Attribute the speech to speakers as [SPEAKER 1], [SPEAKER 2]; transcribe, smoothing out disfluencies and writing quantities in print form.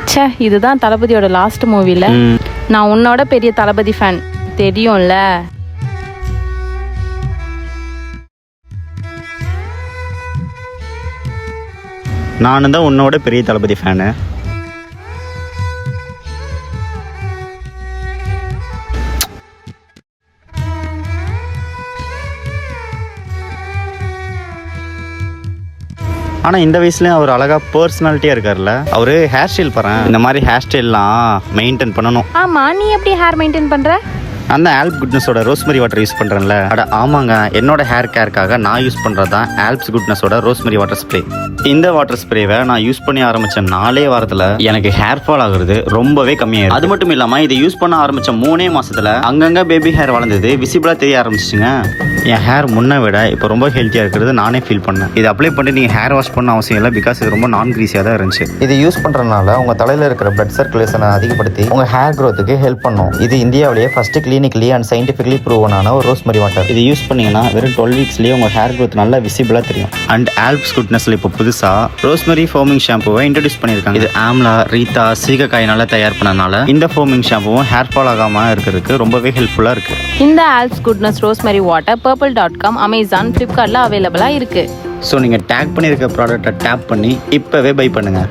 [SPEAKER 1] ச்சே, இதுதான் தளபதியோட லாஸ்ட் மூவில. நான் உன்னோட பெரிய தளபதி ஃபேன் தெரியும்ல.
[SPEAKER 2] நானும் தான் உன்னோட பெரிய தளபதி ஃபேனு. ஆனால் இந்த வயசுலேயும் அவர் அழகாக பர்சனாலிட்டியாக இருக்கார்ல. அவர் ஹேர் ஸ்டைல் பாருங்க, இந்த மாதிரி ஹேர் ஸ்டைல்லாம் மெயின்டைன் பண்ணணும்.
[SPEAKER 1] ஆமா, நீ எப்படி ஹேர் மெயின்டைன் பண்ற?
[SPEAKER 2] அந்த ஆல்ப் குட்னஸோட ரோஸ்மெரி வாட்டர் யூஸ் பண்ணுறேன்ல. அட ஆமாங்க, என்னோட ஹேர் கேருக்காக நான் யூஸ் பண்ணுறது தான் ஆல்ப்ஸ் குட்னஸோட ரோஸ்மெரி வாட்டர் ஸ்ப்ரே. இந்த வாட்டர் ஸ்ப்ரேவை நான் யூஸ் பண்ணி ஆரம்பித்த 4 வாரத்தில் எனக்கு ஹேர் ஃபால் ஆகுறது ரொம்பவே கம்மியாயிருக்கு. அது மட்டும் இல்லாமல் இதை யூஸ் பண்ண ஆரம்பித்த 3 மாதத்தில் அங்கங்கே பேபி ஹேர் வளர்ந்தது விசிபிளாக தெரிய ஆரம்பிச்சிச்சுங்க. என் ஹேர் முன்னை விட இப்போ ரொம்ப ஹெல்த்தியாக இருக்கிறது நானே ஃபீல் பண்ணேன். இதை அப்ளை பண்ணிட்டு நீங்கள் ஹேர் வாஷ் பண்ண அவசியம் இல்லை, பிகாஸ் இது ரொம்ப நான் கிரீஸியாக தான் இருந்துச்சு.
[SPEAKER 3] இது யூஸ் பண்ணுறதுனால உங்கள் தலையில் இருக்கிற பிளட் சர்க்குலேஷனை அதிகப்படுத்தி உங்கள் ஹேர் க்ரோத்துக்கு ஹெல்ப் பண்ணும். இது இந்தியாவிலேயே ஃபர்ஸ்ட் கிளினிக்கலி அண்ட் சயின்டிஃபிகலி ப்ரூவனான ஒரு ரோஸ்மெரி வாட்டர்.
[SPEAKER 2] இது யூஸ் பண்ணிங்கன்னா வெறும் 12 வீக்ஸ்லேயே உங்கள் ஹேர் க்ரோத் நல்லா விசிபிளாக தெரியும். அண்ட் ஆல்ப்ஸ் குட்னஸில் இப்போ புதுசாக ரோஸ்மெரி ஃபோமிங் ஷாம்புவை இன்ட்ரடியூஸ் பண்ணியிருக்காங்க. இது ஆம்லா, ரீத்தா, சீகக்காயினால தயார் பண்ணனால இந்த ஃபோமிங் ஷாம்புவும் ஹேர் ஃபால் ஆகாமல் இருக்கிறதுக்கு ரொம்பவே ஹெல்ப்ஃபுல்லாக இருக்குது.
[SPEAKER 1] இந்த Alps goodness rosemary water purple.com, Amazon, ஃப்ளிப்கார்ட்டில் அவைலபிளாக இருக்குது.
[SPEAKER 2] ஸோ நீங்கள் டேக் பண்ணியிருக்க ப்ராடக்டை டேப் பண்ணி இப்போவே பை பண்ணுங்கள்.